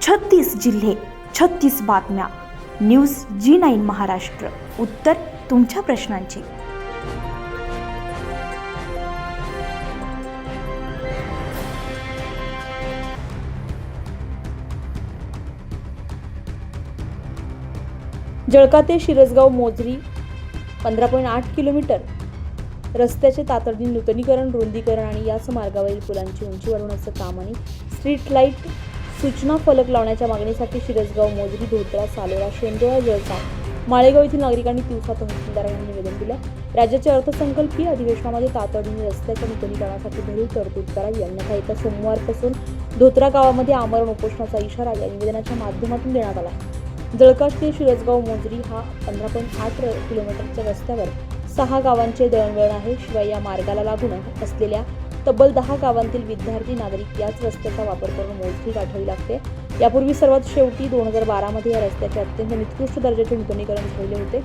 36 जिल्हे, 36 बातम्या. News G9 Maharashtra. उत्तर तुमच्या प्रश्नांची. जळका ते शिरसगाव मोझरी 15.8 किलोमीटर रस्त्याचे तातडीने नूतनीकरण, रुंदीकरण आणि याच मार्गावरील पुलांची उंची वाढवण्याचं काम आणि स्ट्रीट लाईट सूचना फलक लावण्याच्या मागणीसाठी शिरसगाव, मोझरी, धोत्रा, सालोरा, शेंदोळा, जळसा, माळेगाव येथील नागरिकांनी दिवसा तहसीलदारांना निवेदन दिलं. राज्याच्या अर्थसंकल्पीय अधिवेशनामध्ये तातडीने रस्त्याच्या नूतनीकरणासाठी भरीव तरतूद करावी, अन्यथा येत्या सोमवारपासून धोत्रा गावामध्ये आमरण उपोषणाचा इशारा या निवेदनाच्या माध्यमातून देण्यात आला. जळका ते शिरसगाव मोझरी हा 15.8 किलोमीटरच्या रस्त्यावर 6 गावांचे दळणवळण आहे. शिवाय या मार्गाला लागून असलेल्या तब्बल 10 गावांतील विद्यार्थी नागरिक याच रस्त्याचा वापर करून मोझरी गाठावी लागते. यापूर्वी सर्वात शेवटी 2012 मध्ये या रस्त्याचे अत्यंत निकृष्ट दर्जाचे नूतनीकरण झाले होते.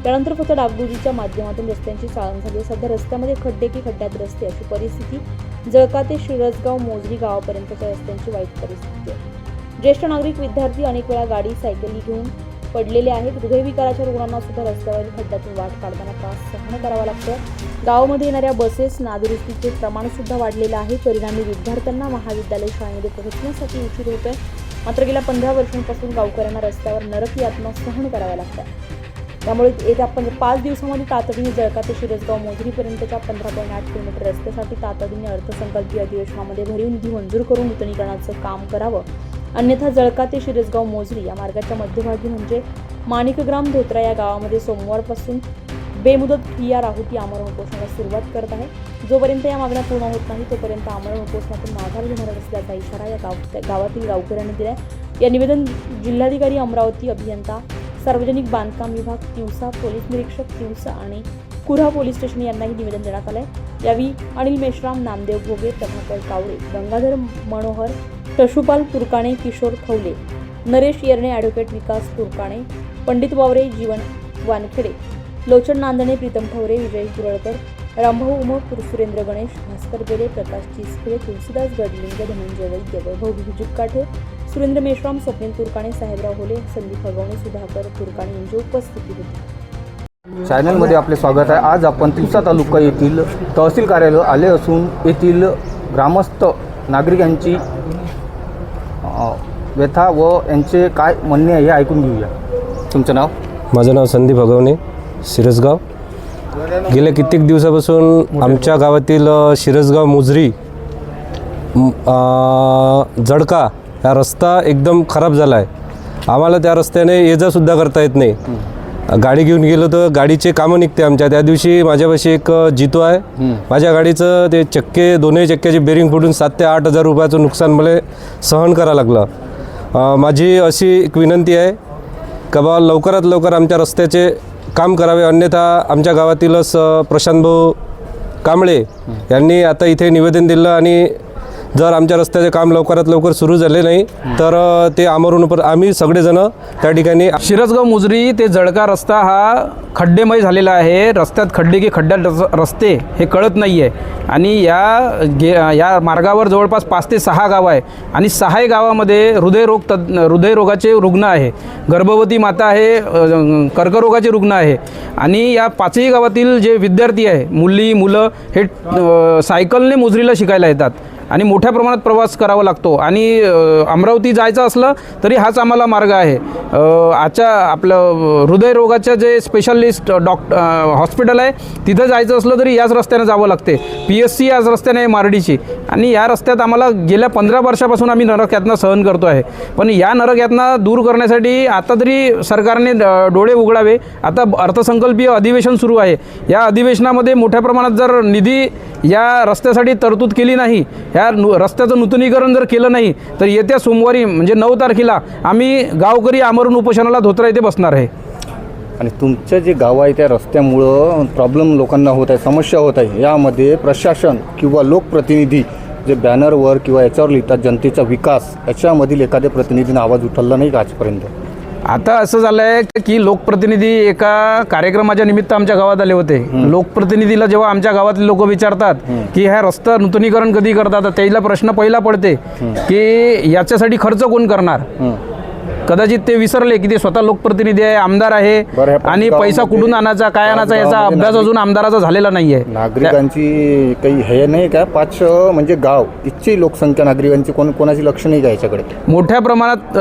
त्यानंतर फक्त डागडुजीच्या माध्यमातून रस्त्यांची चाळण झाली. सध्या रस्त्यामध्ये खड्डे की खड्ड्यात रस्ते अशी परिस्थिती जळका ते शिरसगाव मोझरी गावापर्यंतच्या रस्त्यांची वाईट परिस्थिती आहे. ज्येष्ठ नागरिक, विद्यार्थी अनेक वेळा गाडी, सायकली घेऊन पडलेले आहेत. हृदयविकाराच्या रुग्णांना सुद्धा रस्त्यावरील खड्ड्यातून वाट काढताना त्रास सहन करावा लागतो. गावामध्ये येणाऱ्या बसेस नादुरुस्तीचे प्रमाण सुद्धा वाढलेलं आहे. परिणामी विद्यार्थ्यांना महाविद्यालय शाळेमध्ये पोहोचण्यासाठी उशीर होतोय. मात्र गेल्या 15 वर्षांपासून गावकऱ्यांना रस्त्यावर नरक यातना सहन कराव्या लागतात. त्यामुळे येत्या 5 दिवसांमध्ये तातडीने जळका ते शिरसगाव मोझरीपर्यंतच्या 15.8 किलोमीटर रस्त्यासाठी तातडीने अर्थसंकल्पीय अधिवेशनामध्ये भरीव निधी मंजूर करून नूतनीकरणाचं काम करावं. अन्यथा जळका ते शिरसगाव मोझरी या मार्गाच्या मध्यभागी म्हणजे माणिकग्राम, धोत्रा या गावामध्ये सोमवारपासून बेमुदत ठिय्या राहुटी आमरण उपोषणाला सुरुवात करत आहे. जोपर्यंत या मागण्या पूर्ण होत नाही तोपर्यंत आमरण उपोषणातून माघार घेणार असल्याचा इशारा या गावातील गावकऱ्यांनी दिलाय. या निवेदन जिल्हाधिकारी अमरावती, अभियंता, सार्वजनिक बांधकाम विभाग तिवसा, पोलीस निरीक्षक तिवसा आणि कुऱ्हा पोलीस स्टेशन यांनाही निवेदन देण्यात आलंय. यावेळी अनिल मेश्राम, नामदेव भोगे, प्रभाकर कावळे, गंगाधर मनोहर, शशुपाल तुरकाणे, किशोर खवले, नरेश येरणे, ॲडव्होकेट विकास तुरकाणे, पंडित वावरे, जीवन वानखेडे, लोचन नांदणे, प्रीतम ठवरे, विजय गुरळकर, रामभाऊ उमप, सुरेंद्र गणेश, भास्कर बेले, प्रकाश चिसखळे, तुलसीदास गडलिंग, धनंजय वैद्य, वैभव भिजिकाठे, सुरेंद्र मेश्राम, स्वप्नील तुरकाणे, साहेबराव होले, संदीप हगवणे, सुधाकर तुरकाणे यांची उपस्थिती होती. चॅनलमध्ये आपले स्वागत आहे. आज आपण तिवसा तालुका येथील तहसील कार्यालय आले असून येथील ग्रामस्थ नागरिकांची व्यथा व यांचे काय म्हणणे आहे हे ऐकून घेऊया. तुमचं नाव? माझं नाव संदीप हगवणे, शिरसगाव. गेल्या कित्येक दिवसापासून आमच्या गावातील शिरसगाव मोझरी जळका हा रस्ता एकदम खराब झाला आहे. आम्हाला त्या रस्त्याने ये जा सुद्धा करता येत नाही. गाडी घेऊन गेलो तर गाडीचे कामं निघते आमच्या. त्या दिवशी माझ्यापाशी एक जितो आहे. माझ्या गाडीचं ते चक्के, दोन्ही चक्क्याचे बेरिंग फुटून 7,000 ते 8,000 रुपयाचं नुकसान मला सहन करावं लागलं. माझी अशी एक विनंती आहे का बा लवकरात लवकर आमच्या रस्त्याचे काम करावे, अन्यथा आमच्या गावातीलच प्रशांत भाऊ कांबळे यांनी आता इथे निवेदन दिलं आणि जर आमच्या रस्त्याचे काम लवकरात लवकर सुरू झाले नाही तर ते आमरण आम्ही सगळेजण त्या ठिकाणी. शिरसगाव मोझरी ते जळका रस्ता हा खड्डेमय झालेला आहे. रस्त्यात खड्डे की खड्ड्यात रस्ते हे कळत नाही आहे आणि या मार्गावर जवळपास 5 ते 6 गावं आहे आणि 6 गावामध्ये हृदयरोगाचे रुग्ण आहे, गर्भवती माता आहे, कर्करोगाचे रुग्ण आहे आणि या 5ही गावातील जे विद्यार्थी आहे, मुलं हे सायकलने मोझरीला शिकायला येतात आणि मोठ्या प्रमाणात प्रवास करावा लागतो आणि अमरावती जायचं असलं तरी हाच आम्हाला मार्ग आहे. आपलं हृदयरोगाचं जे स्पेशालिस्ट हॉस्पिटल आहे तिथं जायचं असलं तरी याच रस्त्याने जावं लागते. PSC याच रस्त्याने आहे मारडीची आणि या रस्त्यात आम्हाला गेल्या 15 वर्षापासून आम्ही नरक यातना सहन करतो आहे. पण या नरक यातना दूर करण्यासाठी आता तरी सरकारने डोळे उघडावे. आता अर्थसंकल्पीय अधिवेशन सुरू आहे. या अधिवेशनामध्ये मोठ्या प्रमाणात जर निधी या रस्त्यासाठी तरतूद केली नाही, या रस्त्याचं नूतनीकरण जर केलं नाही तर येत्या सोमवारी म्हणजे 9 तारखेला आम्ही गावकरी आमरण उपोषणाला धोत्रा येथे बसणार आहे. आणि तुमचं जे गाव आहे त्या रस्त्यामुळं प्रॉब्लेम लोकांना होत आहे, समस्या होत आहे. यामध्ये प्रशासन किंवा लोकप्रतिनिधी जे बॅनरवर किंवा याच्यावर लिहितात जनतेचा विकास, याच्यामधील एखाद्या प्रतिनिधीने आवाज उचलला नाही का आजपर्यंत? आता असं झालं आहे की लोकप्रतिनिधी एका कार्यक्रमाच्या निमित्त आमच्या गावात आले होते. लोकप्रतिनिधीला जेव्हा आमच्या गावातले लोक विचारतात की ह्या रस्ता नूतनीकरण कधी करतात, तर त्याला प्रश्न पहिला पडते की याच्यासाठी खर्च कोण करणार. कदाचित ते विसरले की ते स्वतः लोकप्रतिनिधी आहे, आमदार आहे बरं, ह्या आणि पाच पैसा कुठून गावामध्ये- आणायचा काय पाच आणायचा याचा गावामध्ये अभ्यास अजून आमदाराचा झालेला नाही आहे. नागरिकांची काही हे नाही का 5 म्हणजे गाव इतकी लोकसंख्या नागरिकांची कोणाची लक्ष नाही का याच्याकडे. मोठ्या प्रमाणात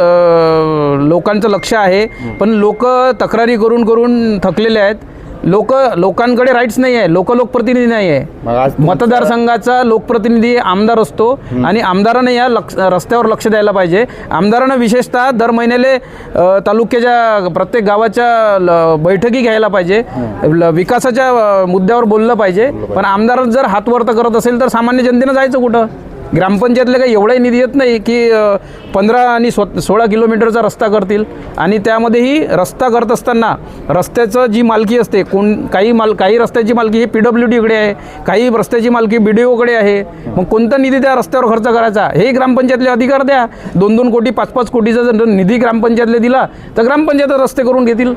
लोकांचं लक्ष आहे, पण लोक तक्रारी करून करून थकलेले आहेत. लोकांकडे राईट्स नाही आहे, लोकप्रतिनिधी नाही मग आहे. आज तुमचा- मतदारसंघाचा लोकप्रतिनिधी आमदार असतो आणि आमदारानं या रस्त्यावर लक्ष द्यायला पाहिजे. आमदारानं विशेषतः दर महिन्याले तालुक्याच्या प्रत्येक गावाच्या बैठकी घ्यायला पाहिजे, विकासाच्या मुद्द्यावर बोललं पाहिजे. पण आमदार जर हात वरतं करत असेल तर सामान्य जनतेनं जायचं कुठं. ग्रामपंचायतले काही एवढाही निधी येत नाही की 15 आणि 16 किलोमीटरचा रस्ता करतील. आणि त्यामध्येही रस्ता करत असताना रस्त्याचं जी मालकी असते काही रस्त्याची मालकी ही PWDकडे आहे, काही रस्त्याची मालकी BDOकडे आहे. मग कोणता निधी त्या रस्त्यावर खर्च करायचा हे ग्रामपंचायतले अधिकार द्या. 2-2 कोटी 5-5 कोटीचा जर निधी ग्रामपंचायतले दिला तर ग्रामपंचायत रस्ते करून घेतील.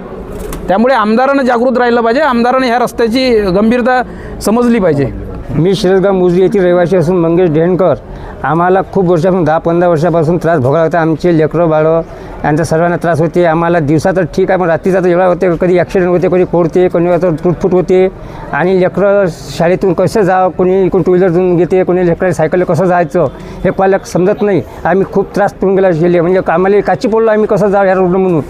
त्यामुळे आमदारानं जागृत राहिलं पाहिजे, आमदारानं ह्या रस्त्याची गंभीरता समजली पाहिजे. मी शिरसगाव मुजरी येथील रहिवासी असून मंगेश ढेणकर. आम्हाला खूप वर्षापासून 10-15 वर्षापासून त्रास भोगावा लागता. आमचे लेकरं बाळं यांचा सर्वांना त्रास होते. आम्हाला दिवसा तर ठीक आहे, पण रात्रीचा तर एवढा होते, कधी ॲक्सिडेंट होते, कधी फोडते, कोणी तुटफूट होते. आणि लेकरं शाळेतून कसं जावं, कोणी 2 व्हीलरतून घेते, कोणी लेकरं सायकलला कसं जायचं हे पालक समजत नाही. आम्ही खूप त्रास करून गेले, म्हणजे आम्हाला काची पडलो आम्ही कसं जावं ह्या रोडनं म्हणून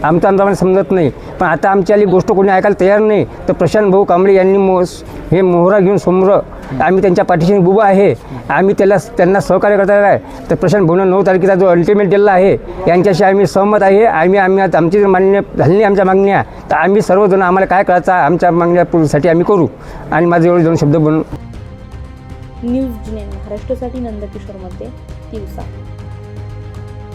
आमचं समजत नाही. पण आता आमच्याली गोष्ट कोणी ऐकायला तयार नाही. तर प्रशांत भाऊ कांबळे यांनी हे मोहरा घेऊन समोर आम्ही त्यांच्या पाठीशी उभं आहे. आम्ही त्यांना सहकार्य करता आहे. तर प्रशांत भाऊनं 9 तारखेचा जो अल्टिमेट दिला आहे यांच्याशी आम्ही सहमत आहे. आम्ही आमची मान्य झाली आमच्या मागण्या, तर आम्ही सर्वजण आम्हाला काय करायचं आमच्या मागण्यासाठी आम्ही करू. आणि माझे एवढे 2 शब्द बनवून न्यूज 9 महाराष्ट्रासाठी नंदकिशोर मध्ये दिवसा.